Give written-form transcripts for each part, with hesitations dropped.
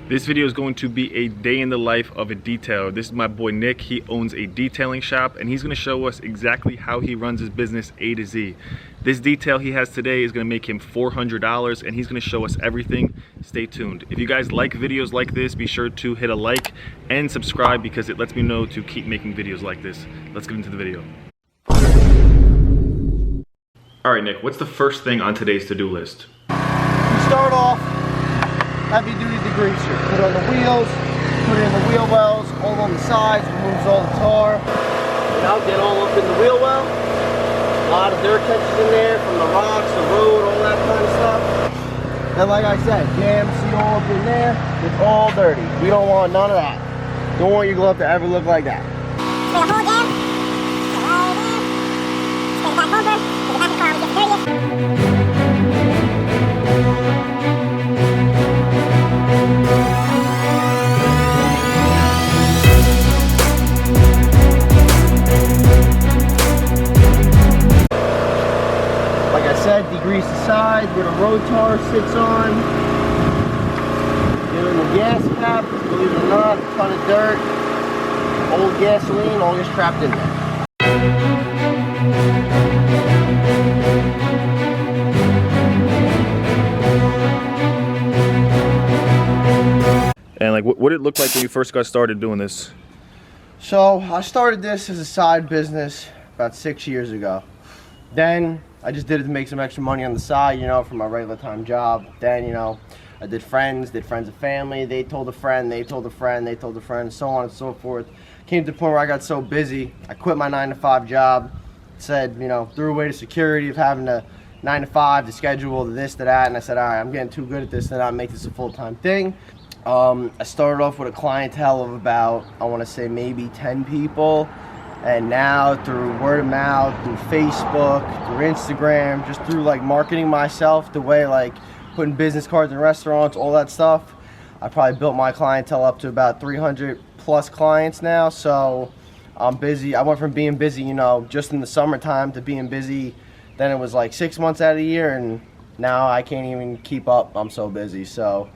This video is going to be a day in the life of a detailer. This is my boy Nick. He owns a detailing shop and he's going to show us exactly how he runs his business A to Z. This detail he has today is going to make him $400 and he's going to show us everything. Stay tuned. If you guys like videos like this, be sure to hit a like and subscribe because it lets me know to keep making videos like this. Let's get into the video. All right, Nick, what's the first thing on today's to-do list? You start off heavy duty degreaser. Put it on the wheels, put it in the wheel wells, all on the sides, removes all the tar. Now get all up in the wheel well. A lot of dirt catches in there from the rocks, the road, all that kind of stuff. And like I said, jam seal up in there, it's all dirty. We don't want none of that. Don't want your glove to ever look like that. Spin the whole jam, right in, spin it back over, put it back in the car when it gets dirtiest. Like I said, degrease the sides where the road tar sits on. Get in the gas cap, believe it or not, a ton of dirt, old gasoline, all gets trapped in there. And like, what did it look like when you first got started doing this? So I started this as a side business about 6 years ago. Then I just did it to make some extra money on the side, you know, from my regular time job. Then, you know, I did friends and family. They told a friend, they told a friend, they told a friend, so on and so forth. Came to the point where I got so busy, I quit my 9-to-5 job. Said, you know, threw away the security of having a 9-to-5, the schedule, the this, to that, and I said, all right, I'm getting too good at this, then I'll make this a full-time thing. I started off with a clientele of about, I want to say maybe 10 people. And now through word of mouth, through Facebook, through Instagram, just through like marketing myself, the way like putting business cards in restaurants, all that stuff, I probably built my clientele up to about 300 plus clients now. So I'm busy. I went from being busy, you know, just in the summertime to being busy. Then it was like 6 months out of the year, and now I can't even keep up. I'm so busy. So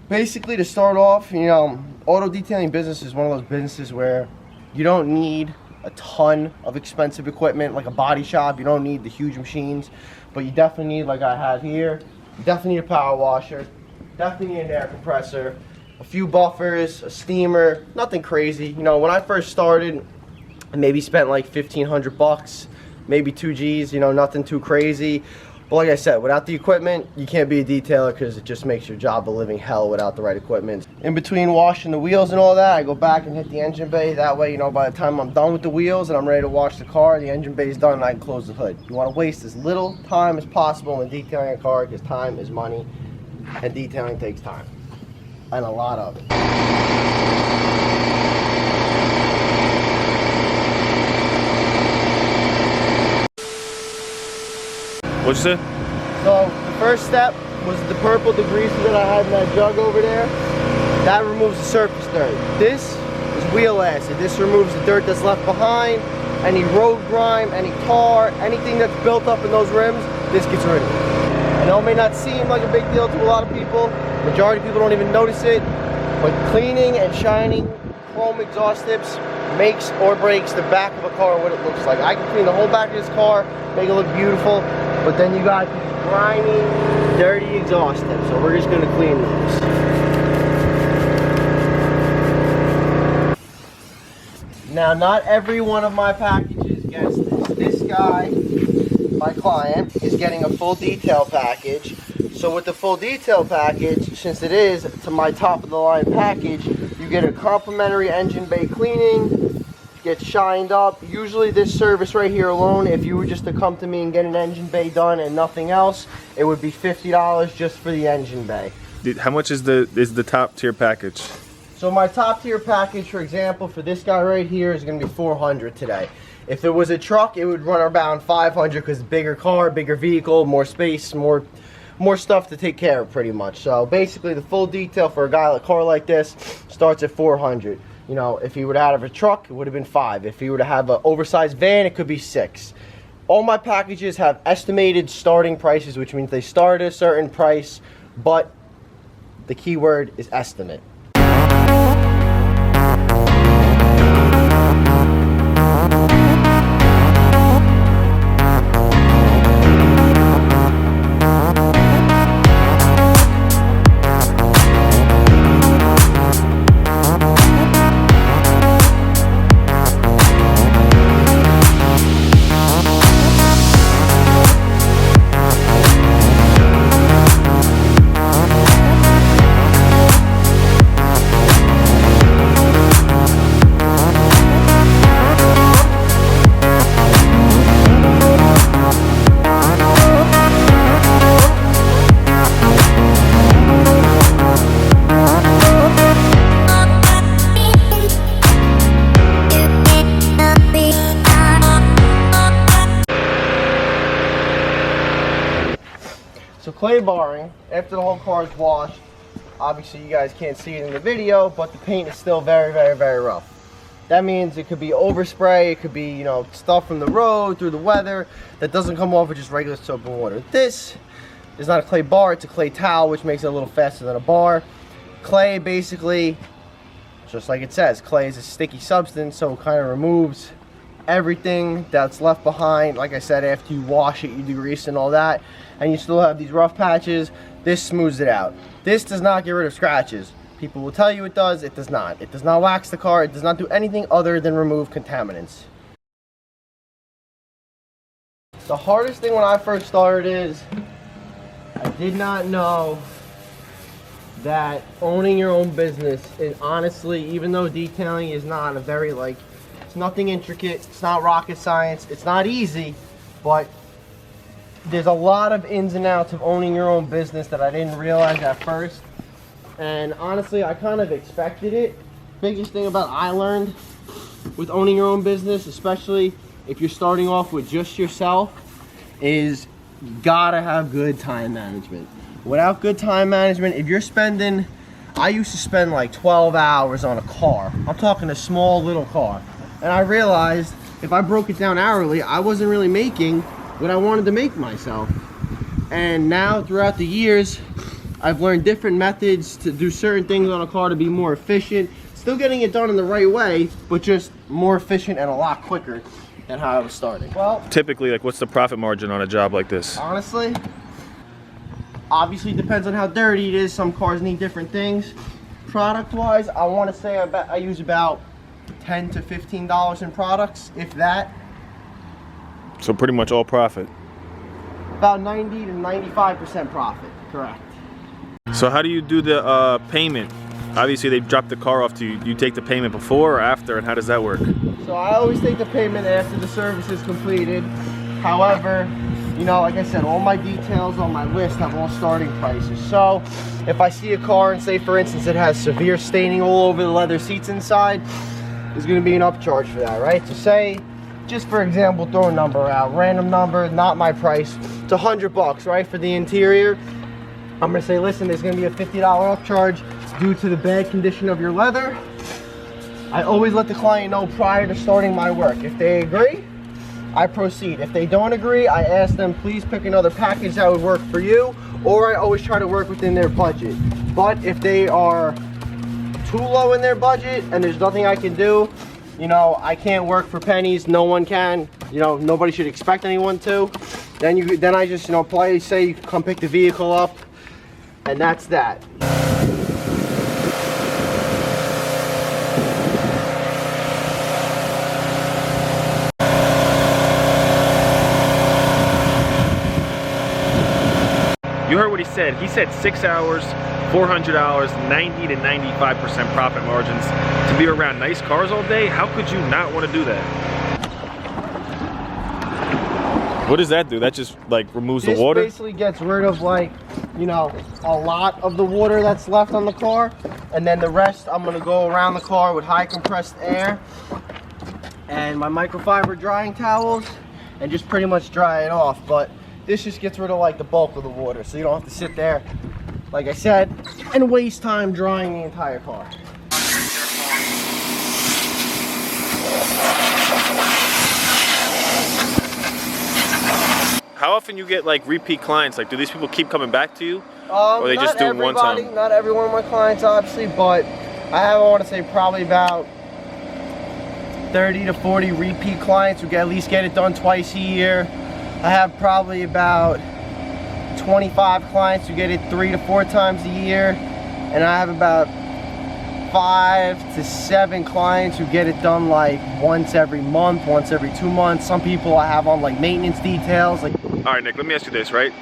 basically, to start off, you know, auto detailing business is one of those businesses where you don't need a ton of expensive equipment like a body shop. You don't need the huge machines, but you definitely need, like I have here, you definitely need a power washer, definitely need an air compressor, a few buffers, a steamer, nothing crazy. You know, when I first started, I maybe spent like 1,500 bucks, maybe 2 G's, you know, nothing too crazy. But like I said, without the equipment, you can't be a detailer because it just makes your job a living hell without the right equipment. In between washing the wheels and all that, I go back and hit the engine bay. That way, you know, by the time I'm done with the wheels and I'm ready to wash the car, the engine bay is done and I can close the hood. You want to waste as little time as possible in detailing a car because time is money and detailing takes time. And a lot of it. What'd you say? So the first step was the purple degreaser that I had in that jug over there. That removes the surface dirt. This is wheel acid. This removes the dirt that's left behind, any road grime, any tar, anything that's built up in those rims, this gets rid of it. I know it may not seem like a big deal to a lot of people. Majority of people don't even notice it, but cleaning and shining chrome exhaust tips makes or breaks the back of a car what it looks like. I can clean the whole back of this car, make it look beautiful, but then you got these grimy, dirty exhaust tips, so we're just gonna clean those. Now, not every one of my packages gets this. This guy, my client, is getting a full detail package. So with the full detail package, since it is to my top of the line package, you get a complimentary engine bay cleaning, gets shined up. Usually this service right here alone, if you were just to come to me and get an engine bay done and nothing else, it would be $50 just for the engine bay. How much is the top tier package? So my top tier package, for example, for this guy right here is going to be $400 today. If it was a truck, it would run around $500 because bigger car, bigger vehicle, more space, more stuff to take care of pretty much. So basically the full detail for a car like this starts at $400. You know, if he would have a truck, it would have been $5. If he were to have an oversized van, it could be $6. All my packages have estimated starting prices, which means they start at a certain price, but the key word is estimate. clay barring after the whole car is washed. Obviously you guys can't see it in the video, but the paint is still very, very, very rough. That means it could be overspray, it could be, you know, stuff from the road, through the weather, that doesn't come off with just regular soap and water. This is not a clay bar, it's a clay towel, which makes it a little faster than a bar. Clay, basically, just like it says, clay is a sticky substance, so it kind of removes everything that's left behind. Like I said, after you wash it, you degrease and all that, and you still have these rough patches. This smooths it out. This does not get rid of scratches. People will tell you it does. It does not. It does not wax the car. It does not do anything other than remove contaminants. The hardest thing when I first started is I did not know that owning your own business is honestly, even though detailing is not a very, like, it's nothing intricate, it's not rocket science, it's not easy, but there's a lot of ins and outs of owning your own business that I didn't realize at first. And honestly, I kind of expected it. Biggest thing about I learned with owning your own business, especially if you're starting off with just yourself, is you gotta have good time management. Without good time management, if you're spending, I used to spend like 12 hours on a car. I'm talking a small little car. And I realized if I broke it down hourly, I wasn't really making what I wanted to make myself. And now throughout the years, I've learned different methods to do certain things on a car to be more efficient. Still getting it done in the right way, but just more efficient and a lot quicker than how I was starting. Well, Typically, like, what's the profit margin on a job like this? honestly, obviously depends on how dirty it is. Some cars need different things. Product wise, I want to say I use about $10 to $15 in products, if that. So pretty much all profit. About 90 to 95% profit, correct. So how do you do the payment? Obviously they drop the car off to you. Do you take the payment before or after, and how does that work? So I always take the payment after the service is completed. However, you know, like I said, all my details on my list have all starting prices. So if I see a car and say, for instance, it has severe staining all over the leather seats inside, there's going to be an upcharge for that, right? So say, just for example, throw a number out, random number, not my price. It's $100, right, for the interior. I'm going to say, listen, there's going to be a $50 upcharge due to the bad condition of your leather. I always let the client know prior to starting my work. If they agree, I proceed. If they don't agree, I ask them, please pick another package that would work for you, or I always try to work within their budget. But if they are too low in their budget and there's nothing I can do, you know, I can't work for pennies, no one can, you know, nobody should expect anyone to, then I just, you know, politely say, you come pick the vehicle up, and that's that. You heard what he said. He said 6 hours, $400, 90 to 95% profit margins. To be around nice cars all day, how could you not want to do that? What does that do? That just like removes the water? This basically gets rid of, like, you know, a lot of the water that's left on the car, and then the rest I'm gonna go around the car with high compressed air and my microfiber drying towels and just pretty much dry it off. But this just gets rid of like the bulk of the water, so you don't have to sit there, like I said, and waste time drying the entire car. How often you get like repeat clients? Like, do these people keep coming back to you? Or they just do them one time? Not every one of my clients, obviously, but I have, I want to say, probably about 30 to 40 repeat clients who at least get it done twice a year. I have probably about 25 clients who get it 3 to 4 times a year, and I have about 5 to 7 clients who get it done like once every month, once every 2 months. Some people I have on like maintenance details. Like, all right, Nick, let me ask you this, right?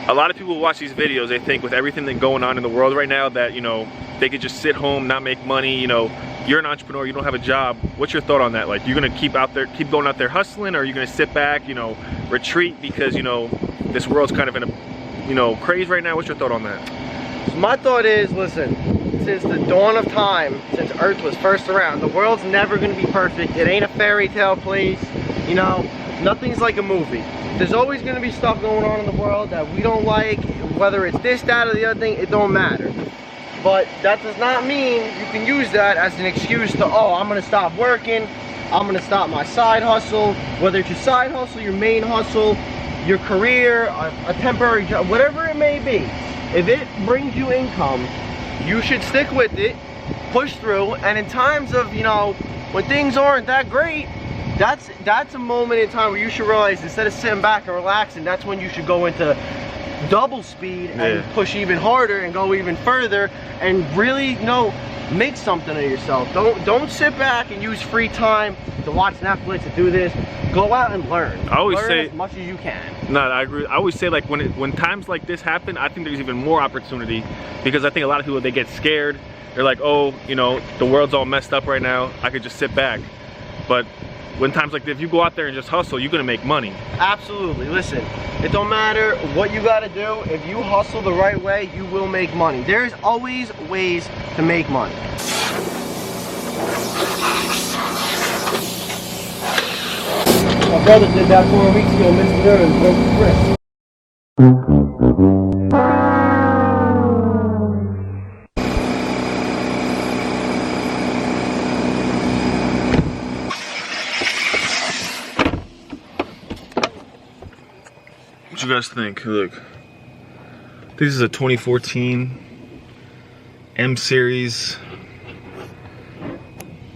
A lot of people watch these videos, they think with everything that's going on in the world right now that, you know, they could just sit home, not make money. You know, you're an entrepreneur, you don't have a job. What's your thought on that? Like, you're gonna keep going out there hustling, or are you gonna sit back, you know, retreat because, you know, this world's kind of in a, you know, craze right now? What's your thought on that? so my thought is, listen, since the dawn of time, since Earth was first around. The world's never gonna be perfect. It ain't a fairy tale place. You know, nothing's like a movie. There's always gonna be stuff going on in the world that we don't like, whether it's this, that, or the other thing, it don't matter. But that does not mean you can use that as an excuse to, oh, I'm gonna stop working, I'm gonna stop my side hustle, whether it's your side hustle, your main hustle, your career, a temporary job, whatever it may be. If it brings you income, you should stick with it, push through, and in times of, you know, when things aren't that great, that's a moment in time where you should realize, instead of sitting back and relaxing, that's when you should go into double speed and push even harder and go even further and really, you know, make something of yourself. Don't sit back and use free time to watch Netflix, to do this. Go out and learn. I always say as much as you can. No, I agree. I always say, like, when times like this happen, I think there's even more opportunity, because I think a lot of people, they get scared. They're like, oh, you know, the world's all messed up right now, I could just sit back. But when times like this, if you go out there and just hustle, you're gonna make money. Absolutely. Listen, it don't matter what you gotta do. If you hustle the right way, you will make money. There's always ways to make money. My brother did that 4 weeks ago, missed the nerve and broke his wrist. What you guys think? Look, this is a 2014 M series.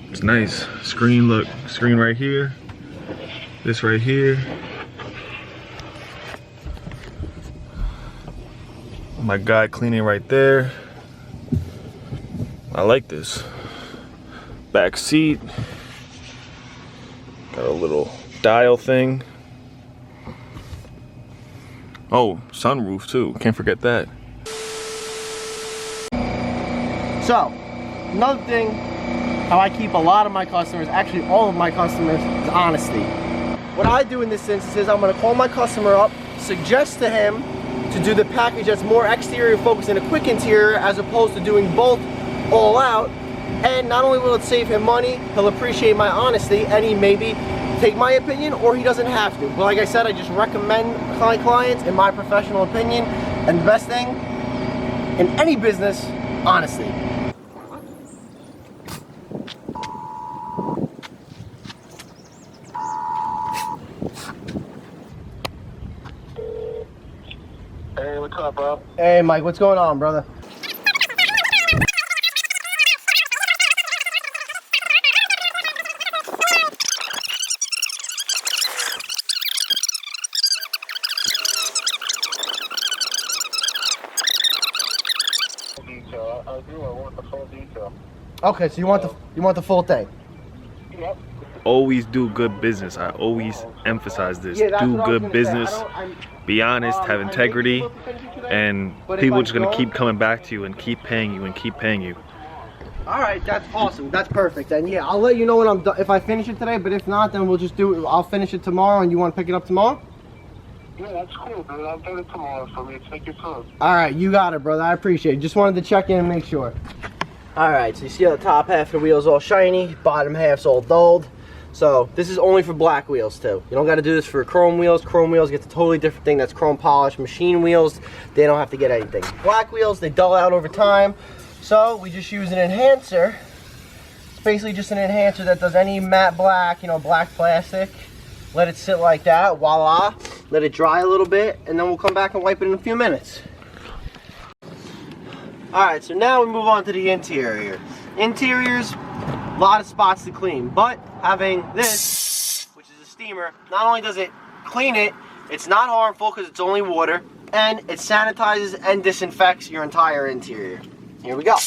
It's nice. Screen, look, screen right here. This right here. My guy cleaning right there. I like this. Back seat. Got a little dial thing. Oh, sunroof too. Can't forget that. So, another thing, how I keep a lot of my customers, actually all of my customers, is honesty. What I do in this instance is I'm gonna call my customer up, suggest to him to do the package that's more exterior focused and a quick interior, as opposed to doing both all out. And not only will it save him money, he'll appreciate my honesty, and he maybe take my opinion, or he doesn't have to. But like I said, I just recommend my clients, in my professional opinion, and the best thing in any business, honesty. Hey, what's up, bro? Hey, Mike, what's going on, brother? Detail. I do. I want the full detail. Okay, so you want the full thing. Yep. Always do good business. I always emphasize this. Yeah, that's Do what I was good gonna say. business. Be honest, have integrity, and people are just gonna keep coming back to you and keep paying you and keep paying you. All right, that's awesome. That's perfect. And yeah, I'll let you know when I'm done, if I finish it today. But if not, then we'll just do it. I'll finish it tomorrow, and you want to pick it up tomorrow? Yeah, that's cool, dude. I'll do it tomorrow for me. Take your time. All right, you got it, brother. I appreciate it. Just wanted to check in and make sure. All right, so you see how the top half of the wheel's all shiny, bottom half's all dulled. So this is only for black wheels too. You don't got to do this for chrome wheels. Chrome wheels get a totally different thing. That's chrome polish. Machine wheels, they don't have to get anything. Black wheels, they dull out over time. So we just use an enhancer. It's basically just an enhancer that does any matte black, you know, black plastic. Let it sit like that, voila. Let it dry a little bit, and then we'll come back and wipe it in a few minutes. All right, so now we move on to the interior. Interiors, a lot of spots to clean, but having this, which is a steamer, not only does it clean it, it's not harmful because it's only water, and it sanitizes and disinfects your entire interior. Here we go.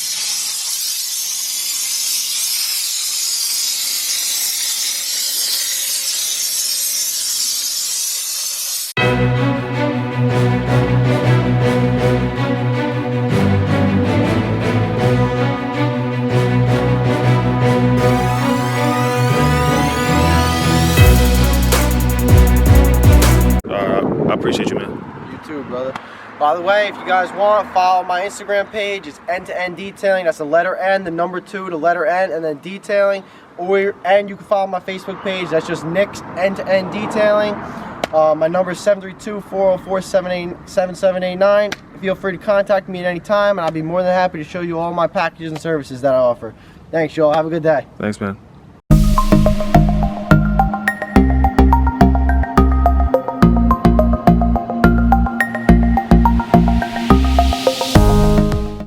I appreciate you, man. You too, brother. By the way, if you guys want, follow my Instagram page. It's End-to-End Detailing. That's the letter N, the number 2, the letter N, and then detailing. And you can follow my Facebook page. That's just Nick's End-to-End Detailing. My number is 732-404-7789. Feel free to contact me at any time, and I'll be more than happy to show you all my packages and services that I offer. Thanks, y'all. Have a good day. Thanks, man.